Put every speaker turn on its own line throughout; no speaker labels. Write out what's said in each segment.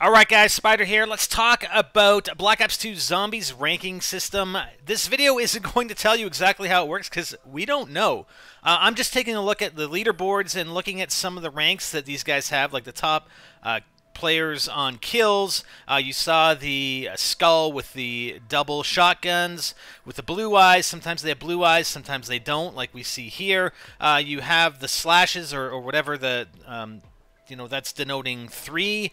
Alright guys, Spider here. Let's talk about Black Ops 2 Zombies ranking system. This video isn't going to tell you exactly how it works because we don't know. I'm just taking a look at the leaderboards and looking at some of the ranks that these guys have, like the top players on kills. You saw the skull with the double shotguns with the blue eyes. Sometimes they have blue eyes, sometimes they don't, like we see here. You have the slashes or whatever the, that's denoting 3.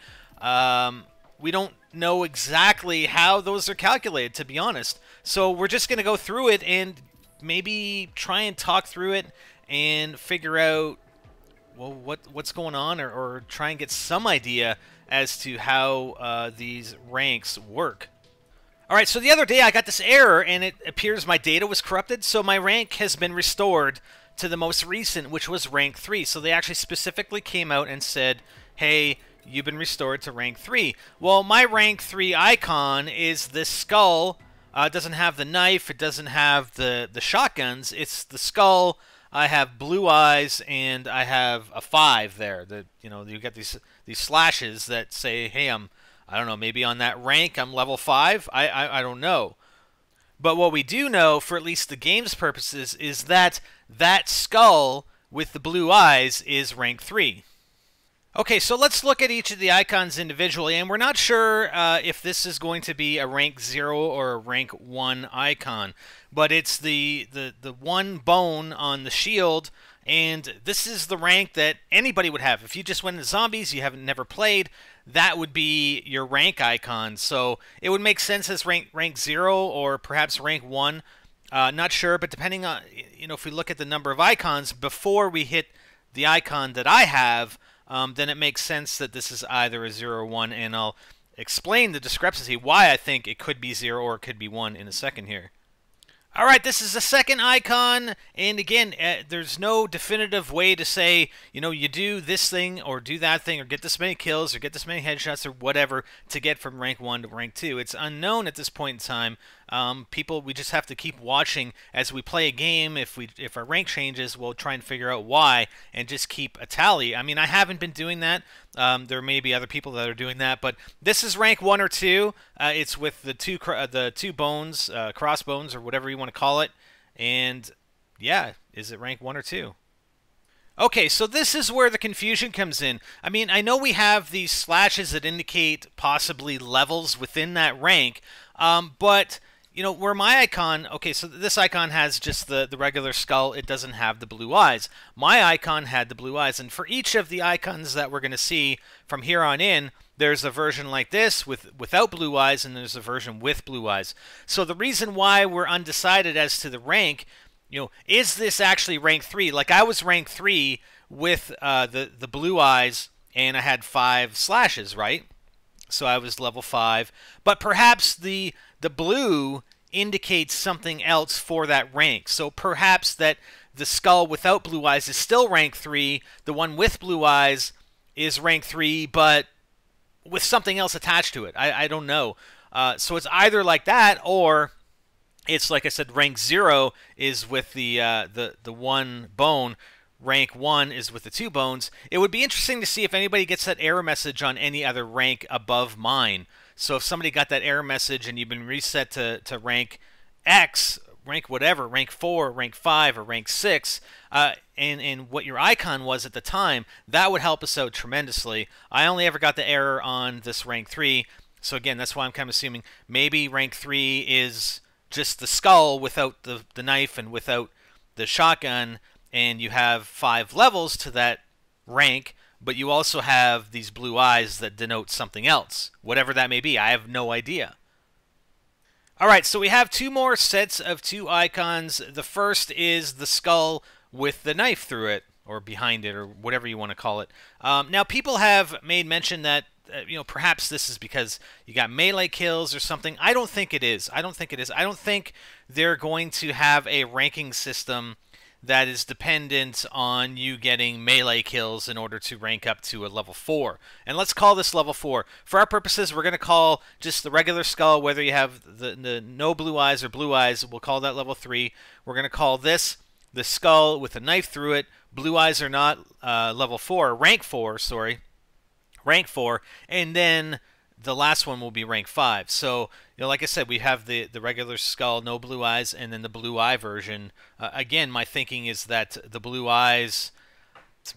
We don't know exactly how those are calculated, to be honest. So we're just going to go through it and maybe try and talk through it and figure out, well, what's going on, or try and get some idea as to how these ranks work. Alright, so the other day I got this error and it appears my data was corrupted, so my rank has been restored to the most recent, which was rank 3. So they actually specifically came out and said, hey, you've been restored to rank 3. Well, my rank 3 icon is this skull. It doesn't have the knife. It doesn't have the shotguns. It's the skull. I have blue eyes, and I have a 5 there. You get these slashes that say, hey, I don't know, maybe on that rank I'm level 5. I don't know. But what we do know, for at least the game's purposes, is that that skull with the blue eyes is rank 3. Okay, so let's look at each of the icons individually, and we're not sure if this is going to be a rank 0 or a rank 1 icon, but it's the one bone on the shield, and this is the rank that anybody would have. If you just went into Zombies, you haven't never played, that would be your rank icon. So it would make sense as rank 0 or perhaps rank 1. Not sure, but depending on, if we look at the number of icons before we hit the icon that I have, then it makes sense that this is either a 0 or 1, and I'll explain the discrepancy, why I think it could be 0 or it could be 1 in a second here. Alright, this is the second icon, and again, there's no definitive way to say, you do this thing, or do that thing, or get this many kills, or get this many headshots, or whatever, to get from rank 1 to rank 2. It's unknown at this point in time. We just have to keep watching as we play a game. If our rank changes, we'll try and figure out why, and just keep a tally. I mean, I haven't been doing that. There may be other people that are doing that, but this is rank 1 or 2. It's with the two bones, crossbones, or whatever you want to call it. And yeah, is it rank 1 or 2? Okay, so this is where the confusion comes in. I mean, I know we have these slashes that indicate possibly levels within that rank, but where my icon, okay, so this icon has just the regular skull. It doesn't have the blue eyes. My icon had the blue eyes, and for each of the icons that we're going to see from here on in, there's a version like this without blue eyes, and there's a version with blue eyes. So the reason why we're undecided as to the rank, is this actually rank 3? Like, I was rank 3 with the blue eyes, and I had 5 slashes, right? So I was level 5. But perhaps the blue indicates something else for that rank. So perhaps that the skull without blue eyes is still rank 3. The one with blue eyes is rank 3, but with something else attached to it. I don't know. So it's either like that, or it's, like I said, rank 0 is with the one bone. Rank 1 is with the 2 bones. It would be interesting to see if anybody gets that error message on any other rank above mine. So if somebody got that error message and you've been reset to rank X, rank whatever, rank 4, rank 5, or rank 6, and what your icon was at the time, that would help us out tremendously. I only ever got the error on this rank 3, so again, that's why I'm kind of assuming maybe rank 3 is just the skull without the knife and without the shotgun, and you have 5 levels to that rank, but you also have these blue eyes that denote something else. Whatever that may be, I have no idea. Alright, so we have 2 more sets of 2 icons. The first is the skull with the knife through it, or behind it, or whatever you want to call it. Now, people have made mention that perhaps this is because you got melee kills or something. I don't think it is. I don't think they're going to have a ranking system that is dependent on you getting melee kills in order to rank up to a level 4. And let's call this level 4. For our purposes, we're going to call just the regular skull, whether you have the no blue eyes or blue eyes, we'll call that level 3. We're going to call this the skull with a knife through it. Blue eyes are not level 4, rank 4, sorry. Rank 4. And then the last one will be rank 5. So, like I said, we have the regular skull, no blue eyes, and then the blue eye version. Again, my thinking is that the blue eyes,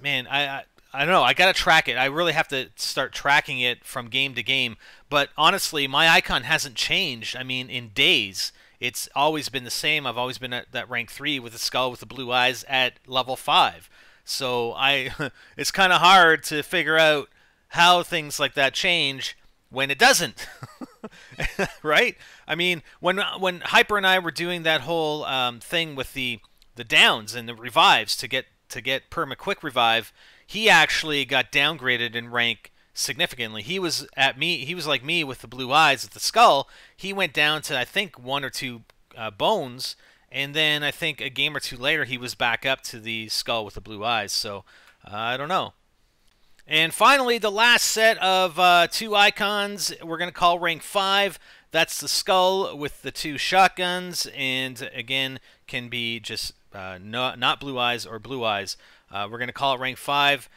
man, I don't know. I got to track it. I really have to start tracking it from game to game. But honestly, my icon hasn't changed. I mean, in days, it's always been the same. I've always been at that rank 3 with the skull with the blue eyes at level 5. So it's kind of hard to figure out how things like that change when it doesn't, right? I mean, when Hyper and I were doing that whole thing with the downs and the revives to get perma quick revive, he actually got downgraded in rank significantly. He was like me with the blue eyes with the skull. He went down to I think 1 or 2 bones, and then I think a game or 2 later he was back up to the skull with the blue eyes. So I don't know. And finally, the last set of 2 icons we're going to call rank 5. That's the skull with the 2 shotguns, and again, can be just not blue eyes or blue eyes. We're going to call it rank 5.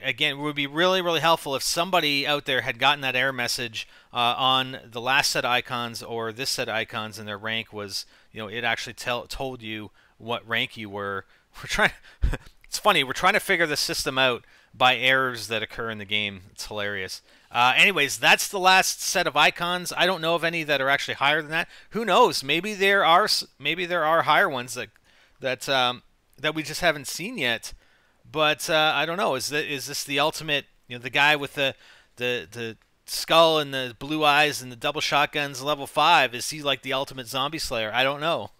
Again, it would be really, really helpful if somebody out there had gotten that error message on the last set of icons or this set of icons, and their rank was, it actually told you what rank you were. We're trying. It's funny. We're trying to figure the system out by errors that occur in the game. It's hilarious. Anyways, that's the last set of icons. I don't know of any that are actually higher than that. Who knows? Maybe there are higher ones that we just haven't seen yet. But I don't know. Is this the ultimate? The guy with the skull and the blue eyes and the double shotguns, level 5. Is he like the ultimate zombie slayer? I don't know.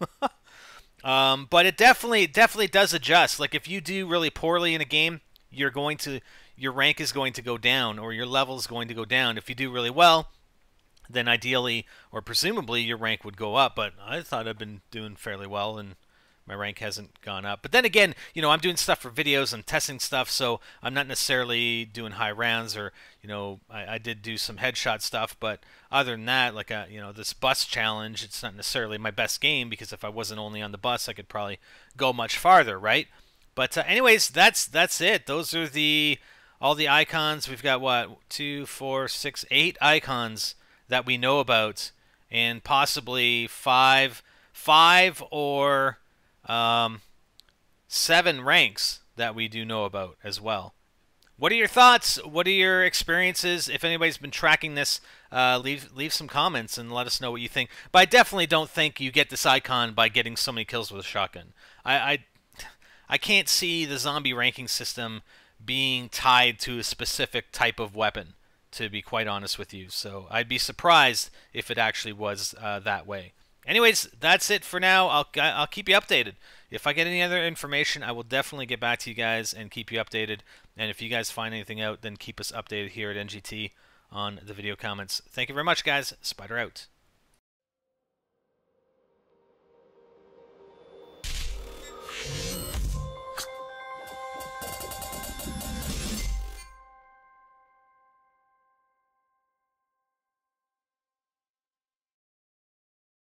But it definitely does adjust. Like if you do really poorly in a game, your rank is going to go down, or your level is going to go down. If you do really well, then ideally or presumably your rank would go up. But I thought I've been doing fairly well, and my rank hasn't gone up. But then again, I'm doing stuff for videos, I'm testing stuff, so I'm not necessarily doing high rounds, or I did do some headshot stuff. But other than that, like this bus challenge, it's not necessarily my best game, because if I wasn't only on the bus, I could probably go much farther, right? But anyways, that's it. Those are all the icons. We've got what, 2, 4, 6, 8 icons that we know about, and possibly five or 7 ranks that we do know about as well. What are your thoughts? What are your experiences? If anybody's been tracking this, leave some comments and let us know what you think. But I definitely don't think you get this icon by getting so many kills with a shotgun. I can't see the zombie ranking system being tied to a specific type of weapon, to be quite honest with you. So I'd be surprised if it actually was that way. Anyways, that's it for now. I'll keep you updated. If I get any other information, I will definitely get back to you guys and keep you updated. And if you guys find anything out, then keep us updated here at NGT on the video comments. Thank you very much, guys. Spider out.